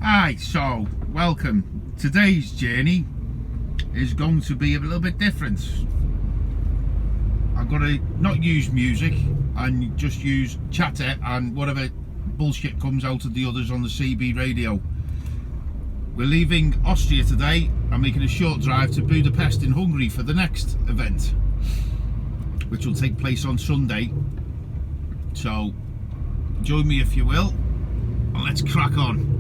Hi, so welcome. Today's journey is going to be a little bit different. I'm going to not use music and just use chatter and whatever bullshit comes out of the others on the CB radio. We're leaving Austria today and making a short drive to Budapest in Hungary for the next event, which will take place on Sunday. So join me if you will, and let's crack on.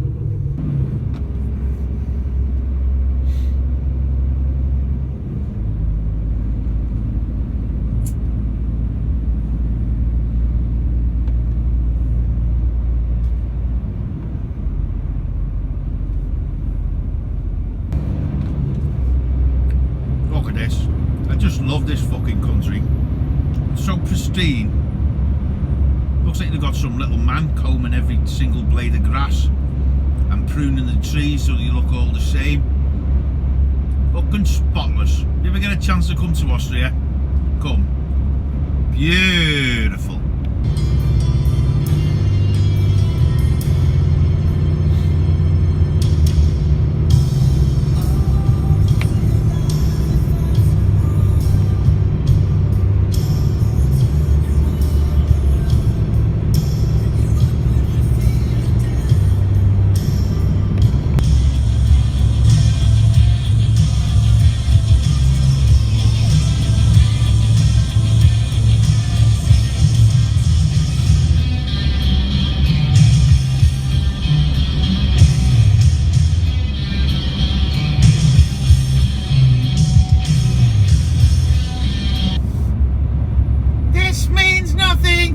Look at this. I just love this fucking country. It's so pristine. Looks like they've got some little man combing every single blade of grass and pruning the trees so they look all the same. Fucking spotless. If you ever get a chance to come to Austria, come. Beautiful.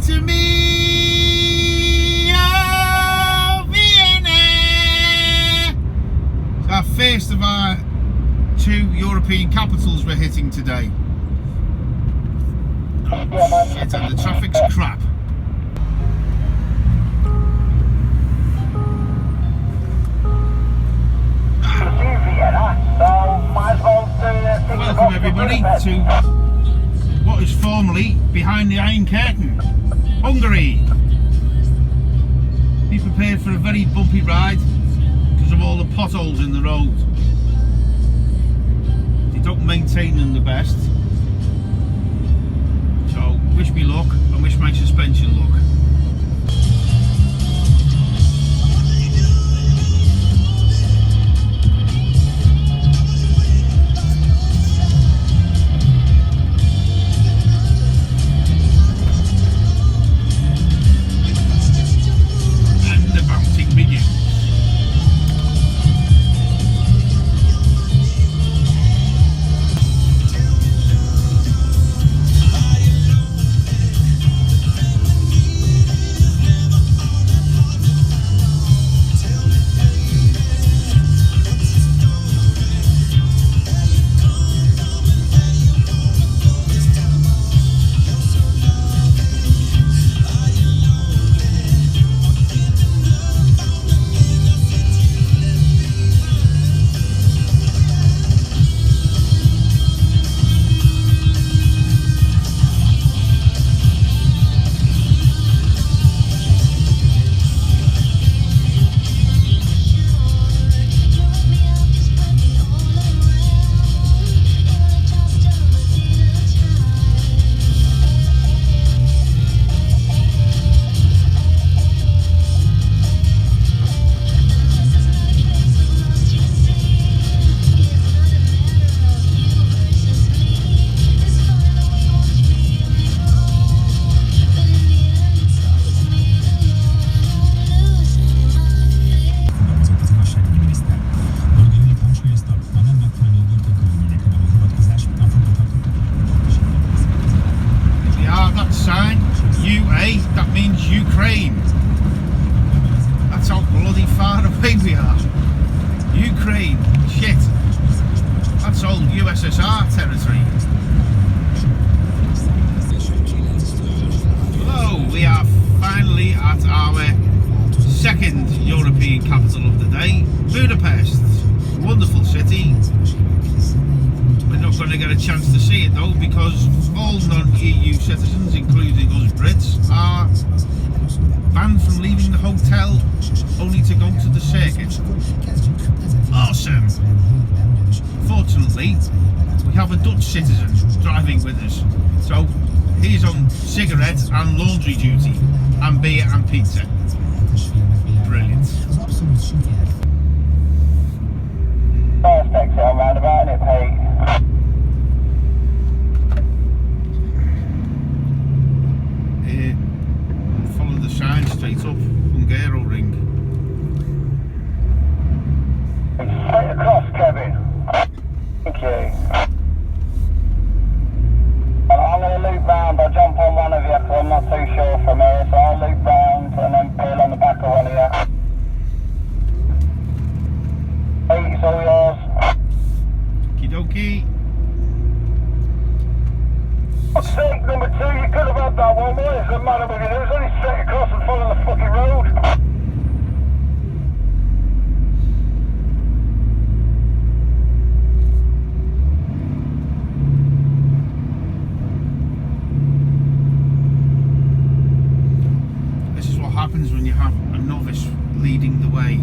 To me, oh, Vienna. It's our first of our two European capitals we're hitting today. Oh, shit, and the traffic's crap. Welcome everybody to what is formerly Behind the Iron Curtain, Hungary. Be prepared for a very bumpy ride because of all the potholes in the road. They don't maintain them the best. So wish me luck and wish my suspension luck. That means Ukraine. That's how bloody far away we are. Ukraine, shit. That's all USSR territory. Hello, we are finally at our second European capital of the day, Budapest. Wonderful city. We're not going to get a chance to see it though because all non-EU citizens, including us Brits, are banned from leaving the hotel only to go to of the circuit. Awesome. Fortunately, we have a Dutch citizen driving with us, so he's on cigarettes and laundry duty, and beer and pizza. Brilliant. First exit on roundabout, innit, Pete? Follow the sign straight up, Hungaro Ring. Straight across, Kevin. Thank you. I'm going to loop round. I'll jump on one of you because I'm not too sure from here, so I'll loop round and then peel on the back of one of you. Pete, it's all yours. Okie dokie. What's sake, number 2, you could have had that one. What is the matter with you? It was only straight across and follow the fucking road. This is what happens when you have a novice leading the way.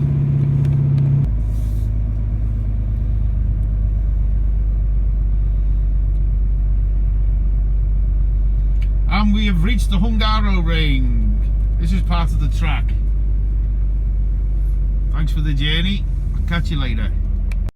And we have reached the Hungaro Ring. This is part of the track. Thanks for the journey. I'll catch you later.